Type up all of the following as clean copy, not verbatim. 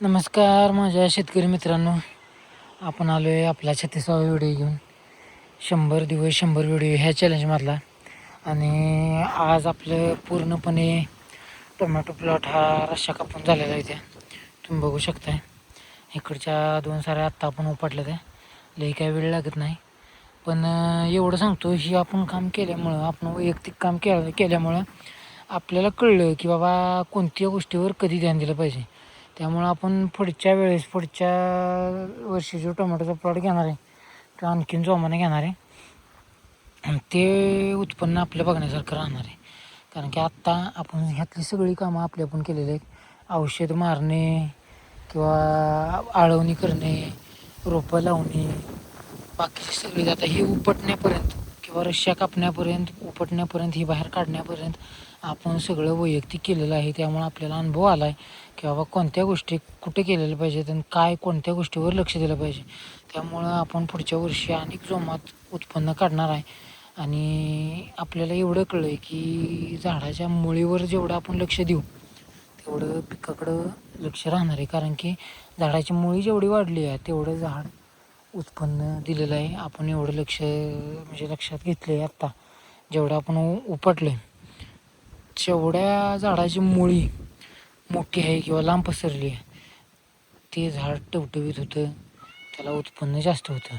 नमस्कार माझ्या शेतकरी मित्रांनो. आपण आलो आहे आपला 36वा व्हिडिओ घेऊन. 100 दिवस 100 व्हिडिओ ह्या चॅलेंजमधला. आणि आज आपलं पूर्णपणे टोमॅटो प्लॉट हा रश्शा कापून झालेला आहे. त्या तुम्ही बघू शकताय. इकडच्या 2 साऱ्या आत्ता आपण उपटल्या. त्या लई काही वेळ लागत नाही. पण एवढं सांगतो, ही आपण काम केल्यामुळं, आपण वैयक्तिक काम केल्यामुळं आपल्याला कळलं की बाबा कोणत्या गोष्टीवर कधी ध्यान दिलं पाहिजे. त्यामुळं आपण पुढच्या वर्षी जो टोमॅटोचा प्लॉट घेणार आहे तो आणखीन जोमाने घेणार आहे. आणि ते उत्पन्न आपलं बघण्यासारखं राहणार आहे. कारण की आत्ता आपण ह्यातली सगळी कामं आपण केलेली आहेत. औषध मारणे किंवा आळवणी करणे, रोपं लावणे, बाकीची सगळी आता ही उपटण्यापर्यंत किंवा रश्श्या कापण्यापर्यंत, उपटण्यापर्यंत, ही बाहेर काढण्यापर्यंत आपण सगळं वैयक्तिक केलेलं आहे. त्यामुळं आपल्याला अनुभव आला आहे की बाबा कोणत्या गोष्टी कुठे केलेल्या पाहिजेत आणि कोणत्या गोष्टीवर लक्ष दिलं पाहिजे. त्यामुळं आपण पुढच्या वर्षी अनेक जोमात उत्पन्न काढणार आहे. आणि आपल्याला एवढं कळलं आहे की झाडाच्या मुळीवर जेवढं आपण लक्ष देऊ तेवढं पिकाकडं लक्ष राहणार आहे. कारण की झाडाची मुळी जेवढी वाढली आहे तेवढं झाड उत्पन्न दिलेलं आहे. आपण एवढं लक्षात घेतलं आहे. आत्ता जेवढं आपण उपटलं आहे जेवढ्या झाडाची मुळी मोठी आहे किंवा लांब पसरली आहे ते झाड टवटवीत होतं, त्याला उत्पन्न जास्त होतं.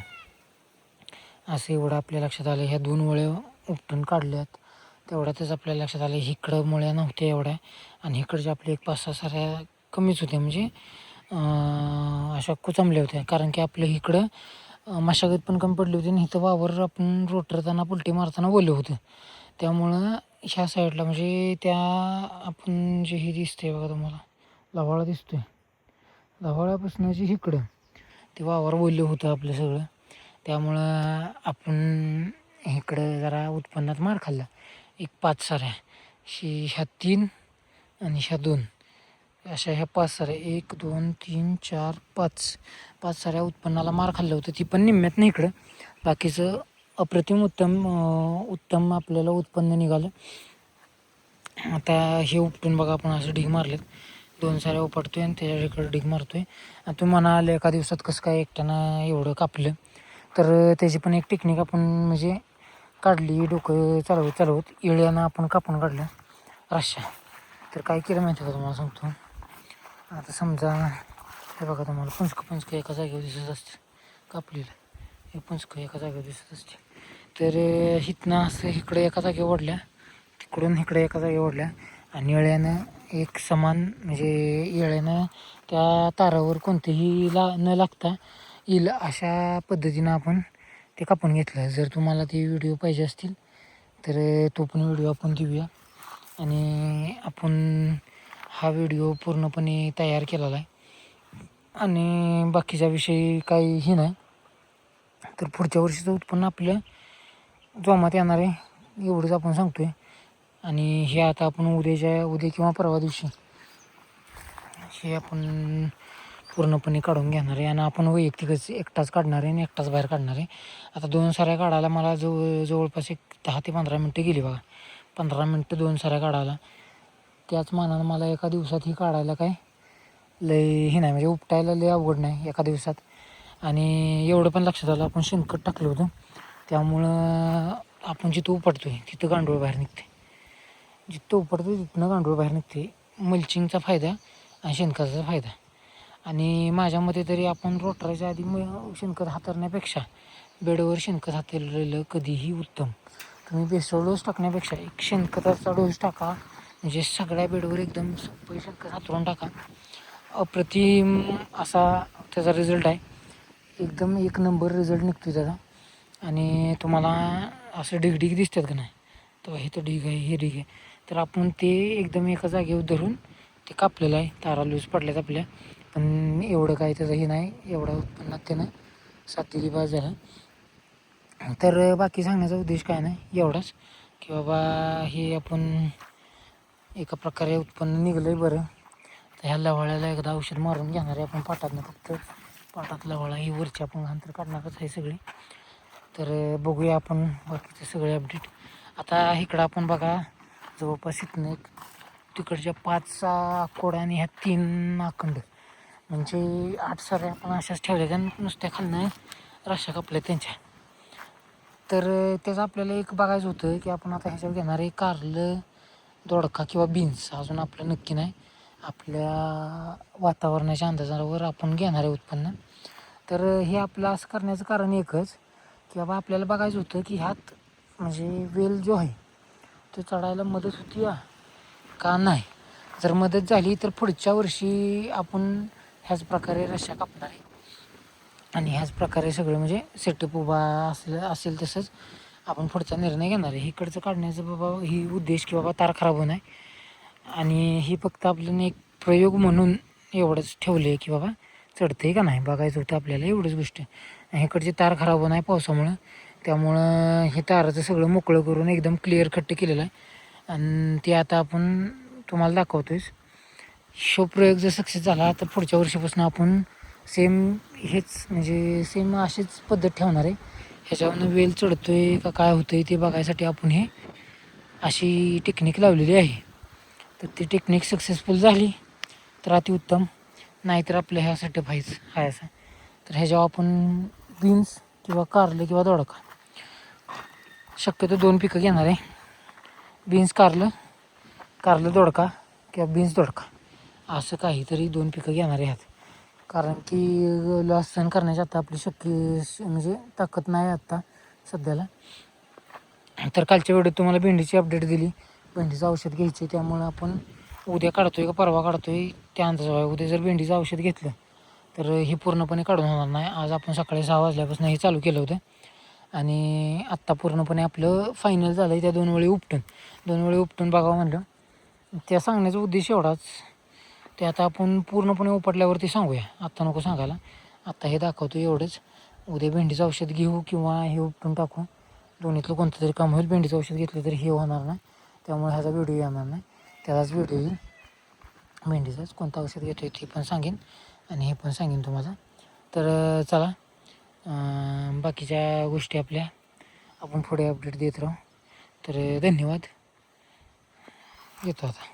असं एवढं आपल्या लक्षात आलं. ह्या 2 मुळ्या उपटून काढल्यात तेवढ्यातच आपल्या लक्षात आलं इकडं मुळ्या नव्हत्या एवढ्या आणि इकडच्या आपल्या एक 5-6 साऱ्या कमीच होत्या. म्हणजे अशा कुचंबल्या होत्या. कारण की आपलं इकडं मशागत पण कमी पडली होती आणि इथं वावर आपण रोटरताना पुलटी मारताना ओलं होतं. त्यामुळं ह्या साईडला म्हणजे त्या आपण जे हे दिसते बघा तुम्हाला लव्हाळा दिसतोय, लव्हाळ्यापासून जे इकडं ते वावर ओलं होतं आपलं सगळं. त्यामुळं आपण इकडं जरा उत्पन्नात मार खाल्ला. एक 5 साऱ्या ह्या 3 आणि ह्या 2 अशा ह्या 5 साऱ्या 1 2 3 4 5 साऱ्या उत्पन्नाला मार खाल्लं होतं. ती पण निम्म्यात नाही इकडं. बाकीचं अप्रतिम उत्तम आपल्याला उत्पन्न निघालं. आता हे उपटून बघा आपण असं ढीग मारलेत. 2 साऱ्या उपटतोय आणि त्याच्या इकडं ढीग मारतोय. आणि तुम्ही म्हणाल एका दिवसात कसं काय एकट्यानं एवढं कापलं, तर त्याची पण एक टेक्निक आपण म्हणजे काढली. डोकं चालवत इळ्यानं आपण कापून काढलं रश्शा. तर काय केलं माहिती का तुम्हाला सांगतो. आता समजा हे बघा तुम्हाला पंचकं एका जागेवर दिसत असते कापलेलं. हे पंचकं एका जागेवर दिसत असते. तर इथनं असं इकडे एका जागेवर ओढल्या, तिकडून इकडे एका जागेवर ओढल्या आणि इळ्यानं एक समान म्हणजे इळ्यानं त्या तारावर कोणतेही न लागता येईल अशा पद्धतीनं आपण ते कापून घेतलं. जर तुम्हाला ते व्हिडिओ पाहिजे असतील तर तो पण व्हिडिओ आपण देऊया. आणि आपण हा व्हिडिओ पूर्णपणे तयार केलेला आहे. आणि बाकीच्या विषयी काहीही नाही. तर पुढच्या वर्षीचं उत्पन्न आपलं जोमात येणार आहे एवढंच आपण सांगतो आहे. आणि हे आता आपण उद्या किंवा परवा दिवशी हे आपण पूर्णपणे काढून घेणार आहे. आणि आपण वैयक्तिकच एकटाच काढणार आहे आणि एकटाच बाहेर काढणार आहे. आता 2 साऱ्या काढायला मला जवळपास एक 10 ते 15 मिनटं गेली बघा. 15 मिनटं 2 साऱ्या काढायला. त्याच मानानं मला एका दिवसात ही काढायला काय लय हे नाही, म्हणजे उपटायला लय अवघड नाही एका दिवसात. आणि एवढं पण लक्षात आलं आपण शेणखत टाकलं होतं. त्यामुळं आपण जिथं उपटतो आहे तिथं गांडूळ बाहेर निघते. जिथं उपटतो तिथनं गांडूळ बाहेर निघते. मल्चिंगचा फायदा आणि शेणखताचा फायदा. आणि माझ्या मते तरी आपण रोटराच्या आधी शेणखत हातरण्यापेक्षा बेडवर शेणखत हातरलेलं कधीही उत्तम. तुम्ही बेसळ डोस टाकण्यापेक्षा एक शेणखताचा डोस टाका. म्हणजे सगळ्या बेडवर एकदम सोपं शेणखत हातरून टाका. अप्रतिम असा त्याचा रिझल्ट आहे. एकदम 1 नंबर रिझल्ट निघतो त्याचा. आणि तुम्हाला असं ढिगढिग दिसतात का नाही, तर हे तर ढीग आहे, हे ढीग आहे. तर आपण ते एकदम एका जागेवर धरून ते कापलेलं आहे. तारा लूज पडल्यात आपल्या. पण एवढं काय त्याचं हे नाही, एवढा उत्पन्नात त्यानं साथ दिली बास झाला. तर बाकी सांगण्याचा उद्देश काय नाही, एवढाच की बाबा हे आपण एका प्रकारे उत्पन्न निघलं आहे बरं. तर ह्या लवाळ्याला एकदा औषध मारून घेणार आहे आपण पाटातनं. फक्त पाटात लवाळा ही वरची आपण घांतर काढणारच आहे सगळी. तर बघूया आपण बाकीचे सगळे अपडेट. आता इकडं आपण बघा जवळपास इथनं एक तिकडच्या 5 आकोड आणि ह्या 3 अखंड म्हणजे 8 सऱ्या आपण अशाच ठेवल्या त्या नुसत्या खालनं रश्या कापल्या त्यांच्या. तर त्याचं आपल्याला एक बघायचं होतं की आपण आता ह्याच्यावर घेणार आहे कारलं, दोडका किंवा बीन्स. अजून आपलं नक्की नाही. आपल्या वातावरणाच्या अंदाजावर आपण घेणार आहे उत्पन्न. तर हे आपलं असं करण्याचं कारण एकच की बाबा आपल्याला बघायचं होतं की ह्यात म्हणजे वेल जो आहे तो चढायला मदत होती का नाही. जर मदत झाली तर पुढच्या वर्षी आपण ह्याच प्रकारे रश्या कापणार आहे आणि ह्याच प्रकारे सगळं म्हणजे सेटअप उभा असेल तसंच आपण पुढचा निर्णय घेणार आहे. इकडचं काढण्याचं बाबा ही उद्देश की बाबा तार खराब होणार आणि ही फक्त आपल्याला एक प्रयोग म्हणून एवढंच ठेवलं आहे की बाबा चढते का नाही बघायचं होतं आपल्याला, एवढंच गोष्ट. इकडची तार खराब होणार पावसामुळं, त्यामुळं हे ताराचं सगळं मोकळं करून एकदम क्लिअर कट केलेलं आहे आणि ते आता आपण तुम्हाला दाखवतोय. शो प्रयोग जर सक्सेस झाला तर पुढच्या वर्षीपासून आपण सेम हेच म्हणजे सेम अशीच पद्धत ठेवणार आहे. ह्याच्यावरनं वेल चढतोय का काय होतं आहे ते बघायसाठी आपण हे अशी टेक्निक लावलेली आहे. तर ती टेक्निक सक्सेसफुल झाली तर अतिउत्तम, नाहीतर आपलं ह्या सेटअप आहे असं. तर ह्याच्यावर आपण बीन्स किंवा कारलं किंवा दोडका शक्यतो 2 पिकं घेणार आहे. बीन्स कारलं दोडका किंवा बीन्स दोडका असं काहीतरी 2 पिकं घेणार आहे ह्यात. कारण की लॉस सहन करण्याची आता आपली म्हणजे ताकद नाही आत्ता सध्याला. तर कालच्या वेळेत तुम्हाला भेंडीची अपडेट दिली, भेंडीचं औषध घ्यायचे, त्यामुळं आपण उद्या काढतो आहे का परवा काढतो आहे त्या अंदाजावर आहे. उद्या जर भेंडीचं औषध घेतलं तर ही पूर्णपणे काढून होणार नाही. आज आपण सकाळी 6 वाजल्यापासून हे चालू केलं होतं आणि आत्ता पूर्णपणे आपलं फायनल झालं आहे. त्या 2 वेळी उपटून बघावं म्हणलं. त्या सांगण्याचा उद्देश एवढाच. ते आता आपण पूर्णपणे उपटल्यावरती सांगूया, आत्ता नको सांगायला. आत्ता हे दाखवतो एवढंच. उद्या भेंडीचं औषध घेऊ किंवा हे उपटून टाकू, दोन्हीतलं कोणतं तरी काम होईल. भेंडीचं औषध घेतलं तरी हे होणार नाही, त्यामुळे ह्याचा व्हिडिओ येणार नाही. त्याचाच व्हिडिओ येईल भेंडीचाच. कोणतं औषध घेतो आहे ते पण सांगेन आणि हे पण सांगेन तुम्हाला. तर चला बाकीच्या गोष्टी आपल्या आपण पुढे अपडेट देत राहू. तर धन्यवाद, येतो आता.